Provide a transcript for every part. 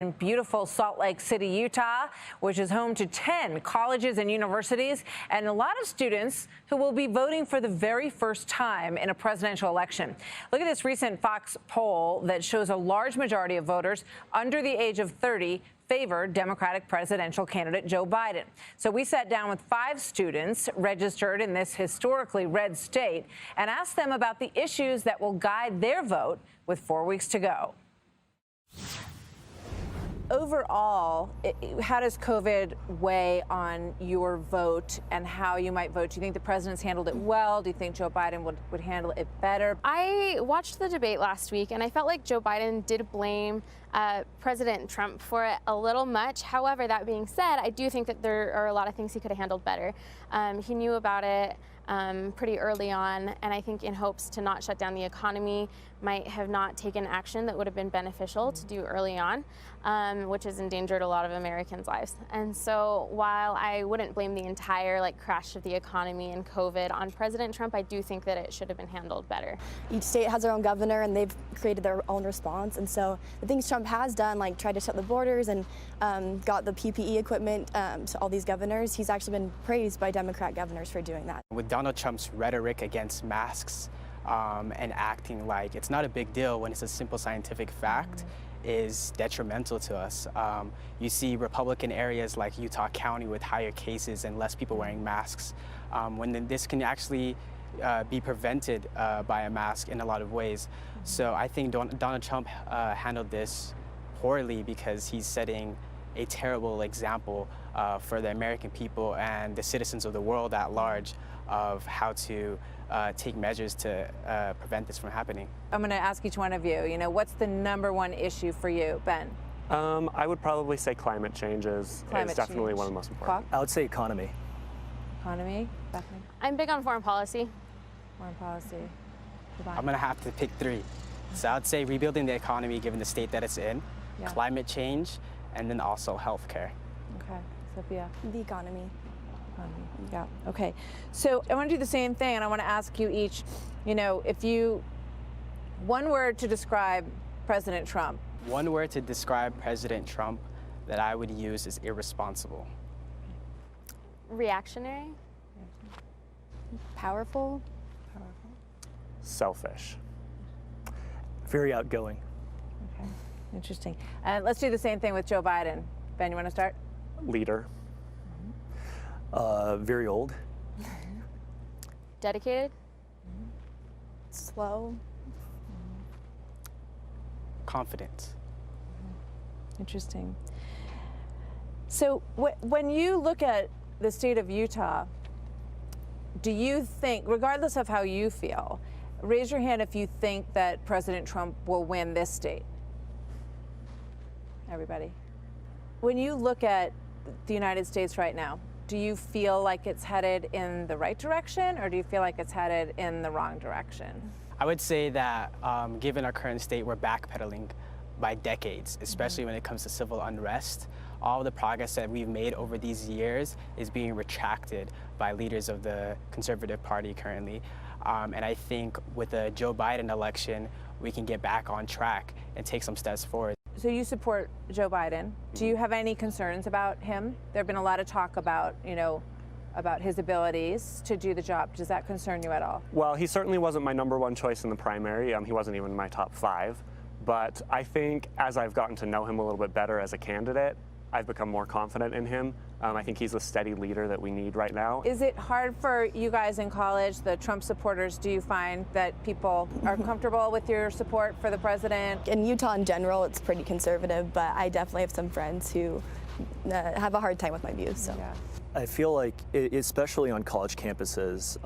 In beautiful Salt Lake City, Utah, which is home to 10 colleges and universities, and a lot of students who will be voting for the very first time in a presidential election. Look at this recent Fox poll that shows a large majority of voters under the age of 30 favor Democratic presidential candidate Joe Biden. So we sat down with 5 students registered in this historically red state and asked them about the issues that will guide their vote with 4 weeks to go. Overall, how does COVID weigh on your vote and how you might vote? Do you think the president's handled it well? Do you think Joe Biden would handle it better? I watched the debate last week, and I felt like Joe Biden did blame President Trump for it a little much. However, that being said, I do think that there are a lot of things he could have handled better. He knew about it pretty early on, and I think in hopes to not shut down the economy, might have not taken action that would have been beneficial to do early on, which has endangered a lot of Americans' lives. And so while I wouldn't blame the entire crash of the economy and COVID on President Trump, I do think that it should have been handled better. Each state has their own governor, and they've created their own response. And so the things Trump has done, like tried to shut the borders and got the PPE equipment to all these governors, he's actually been praised by Democrat governors for doing that. With Donald Trump's rhetoric against masks and acting like it's not a big deal when it's a simple scientific fact is detrimental to us. You see Republican areas like Utah County with higher cases and less people wearing masks, when this can actually be prevented by a mask in a lot of ways. So I think Donald Trump handled this poorly because he's setting a terrible example for the American people and the citizens of the world at large of how to take measures to prevent this from happening. I'm going to ask each one of you, what's the #1 issue for you, Ben? I would probably say climate change is definitely one of the most important. I would say economy. Economy? Bethany? I'm big on foreign policy. Foreign policy. I'm going to have to pick 3. So I'd say rebuilding the economy given the state that it's in, climate change, and then also healthcare. Okay. Sophia? The economy. Yeah. Okay. So I want to do the same thing, and I want to ask you each, if you, one word to describe President Trump. One word to describe President Trump that I would use is irresponsible. Reactionary. Powerful. Selfish. Very outgoing. Okay. Interesting. And let's do the same thing with Joe Biden. Ben, you want to start? Leader. Very old. Dedicated. Slow. Confident. Interesting. So when you look at the state of Utah, do you think, regardless of how you feel, raise your hand if you think that President Trump will win this state? Everybody. When you look at the United States right now, do you feel like it's headed in the right direction, or do you feel like it's headed in the wrong direction? I would say that given our current state, we're backpedaling by decades, especially when it comes to civil unrest. All the progress that we've made over these years is being retracted by leaders of the Conservative Party currently. And I think with the Joe Biden election, we can get back on track and take some steps forward. So you support Joe Biden. Do you have any concerns about him? There have been a lot of talk about, about his abilities to do the job. Does that concern you at all? Well, he certainly wasn't my #1 choice in the primary. He wasn't even in my top 5. But I think as I've gotten to know him a little bit better as a candidate, I've become more confident in him. I think he's a steady leader that we need right now. Is it hard for you guys in college, the Trump supporters? Do you find that people are comfortable with your support for the president? In Utah in general, it's pretty conservative, but I definitely have some friends who have a hard time with my views. So. Yeah. I feel like, especially on college campuses,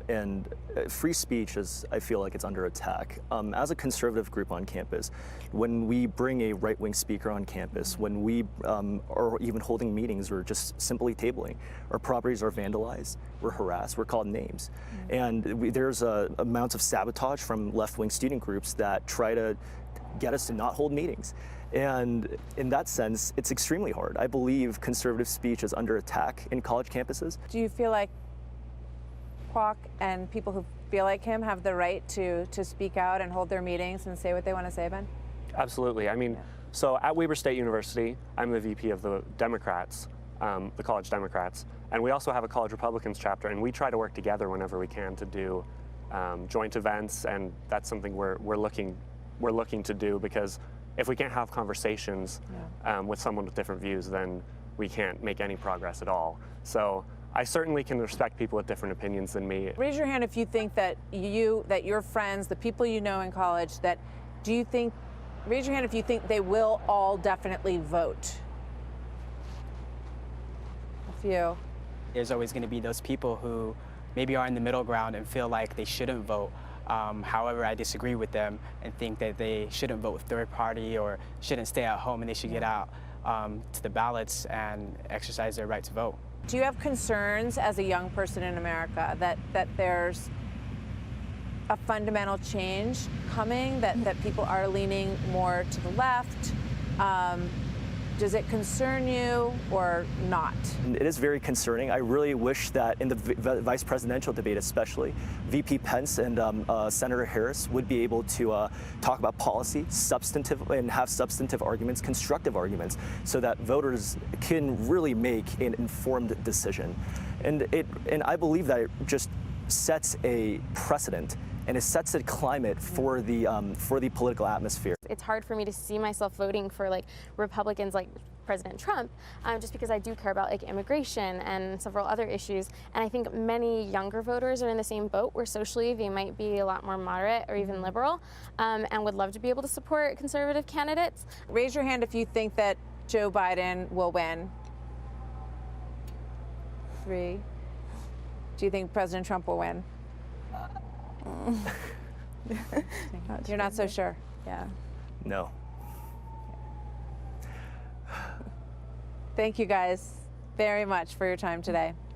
and free speech I feel like it's under attack. As a conservative group on campus, when we bring a right-wing speaker on campus, when we are even holding meetings or just simply tabling, our properties are vandalized, we're harassed, we're called names. And there's amounts of sabotage from left-wing student groups that try to get us to not hold meetings. And in that sense, it's extremely hard. I believe conservative speech is under attack in college campuses. Do you feel like Kwok and people who feel like him have the right to speak out and hold their meetings and say what they want to say, Ben? Absolutely. I mean, So at Weber State University, I'm the VP of the Democrats, the College Democrats, and we also have a College Republicans chapter, and we try to work together whenever we can to do joint events, and that's something we're looking to do, because if we can't have conversations with someone with different views, then we can't make any progress at all. So I certainly can respect people with different opinions than me. Raise your hand if you think that your friends, the people you know in college, raise your hand if you think they will all definitely vote. A few. There's always going to be those people who maybe are in the middle ground and feel like they shouldn't vote. However, I disagree with them and think that they shouldn't vote with third party or shouldn't stay at home, and they should get out to the ballots and exercise their right to vote. Do you have concerns as a young person in America that there's a fundamental change coming, that people are leaning more to the left? Does it concern you or not? It is very concerning. I really wish that in the vice presidential debate especially, VP Pence and Senator Harris would be able to talk about policy, and have substantive arguments, constructive arguments, so that voters can really make an informed decision. And I believe that it just sets a precedent, and it sets a climate for the political atmosphere. It's hard for me to see myself voting for like Republicans like President Trump, just because I do care about like immigration and several other issues. And I think many younger voters are in the same boat, where socially they might be a lot more moderate or even liberal, and would love to be able to support conservative candidates. Raise your hand if you think that Joe Biden will win. 3. Do you think President Trump will win? You're not so sure. Yeah. No. Thank you guys very much for your time today.